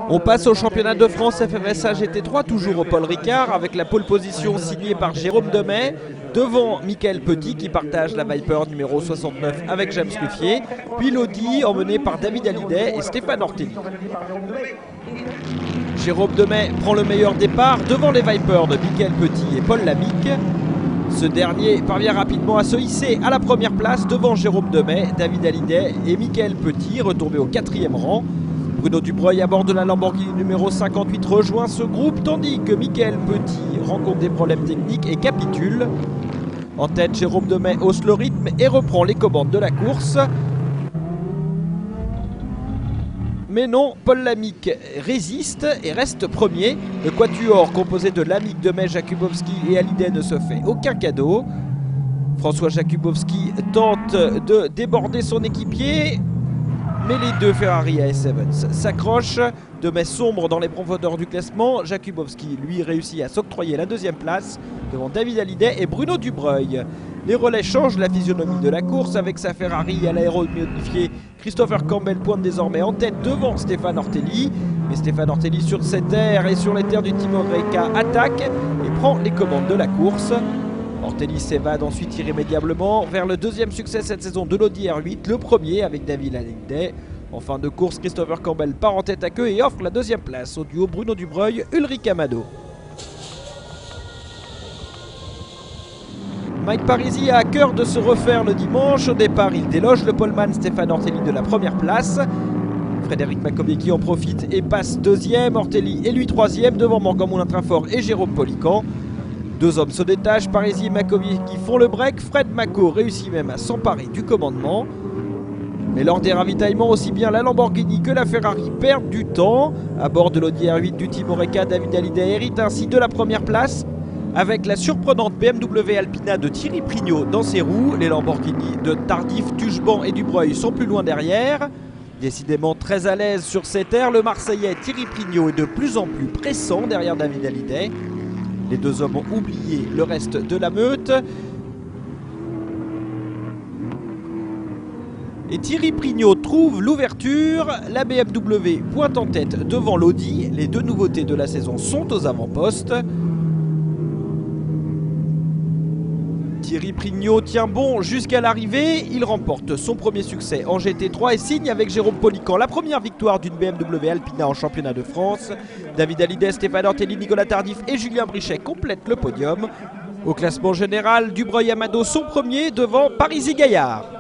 On passe au championnat de France FFSA GT3, toujours au Paul Ricard, avec la pole position signée par Jérôme Demey, devant Mickaël Petit qui partage la Viper numéro 69 avec James Luffier, puis l'Audi emmené par David Hallyday et Stéphane Ortelli. Jérôme Demey prend le meilleur départ devant les Vipers de Mickaël Petit et Paul Lamique. Ce dernier parvient rapidement à se hisser à la première place devant Jérôme Demey, David Hallyday et Mickaël Petit, retombé au 4e rang. Bruno Dubreuil à bord de la Lamborghini numéro 58 rejoint ce groupe, tandis que Mickaël Petit rencontre des problèmes techniques et capitule. En tête, Jérôme Demey hausse le rythme et reprend les commandes de la course. Mais non, Paul Lamique résiste et reste premier. Le quatuor composé de Lamique, Demey, Jakubowski et Hallyday ne se fait aucun cadeau. François Jakubowski tente de déborder son équipier, mais les deux Ferrari AS Evans s'accrochent. Demey sombre dans les profondeurs du classement. Jakubowski, lui, réussit à s'octroyer la 2e place devant David Hallyday et Bruno Dubreuil. Les relais changent la physionomie de la course avec sa Ferrari à l'aéro-modifié. Christopher Campbell pointe désormais en tête devant Stéphane Ortelli. Mais Stéphane Ortelli sur ses terres et sur les terres du Team Oreca attaque et prend les commandes de la course. Ortelli s'évade ensuite irrémédiablement vers le 2e succès cette saison de l'Audi R8, le premier avec David Hallyday. En fin de course, Christopher Campbell part en tête à queue et offre la 2e place au duo Bruno Dubreuil-Ulrich Amado. Mike Parisi a à cœur de se refaire le dimanche. Au départ, il déloge le poleman Stéphane Ortelli de la première place. Frédéric Makowiecki en profite et passe 2e. Ortelli est lui 3e devant Morgan Moulin-Trafort et Jérôme Polican. Deux hommes se détachent, Parisi et Makowiecki font le break. Fred Mako réussit même à s'emparer du commandement. Mais lors des ravitaillements, aussi bien la Lamborghini que la Ferrari perdent du temps. À bord de l'Audi R8 du Team Oreca, David Hallyday hérite ainsi de la première place. Avec la surprenante BMW Alpina de Thierry Prignot dans ses roues, les Lamborghini de Tardif, Tuchban et Dubreuil sont plus loin derrière. Décidément très à l'aise sur ses terres, le Marseillais Thierry Prignot est de plus en plus pressant derrière David Hallyday. Les deux hommes ont oublié le reste de la meute. Et Thierry Prignot trouve l'ouverture. La BMW pointe en tête devant l'Audi. Les deux nouveautés de la saison sont aux avant-postes. Thierry Prignot tient bon jusqu'à l'arrivée. Il remporte son premier succès en GT3 et signe avec Jérôme Polican la première victoire d'une BMW Alpina en championnat de France. David Hallyday, Stéphane Ortelli, Nicolas Tardif et Julien Brichet complètent le podium. Au classement général, Dubreuil Amado sont premiers devant Parisi Gaillard.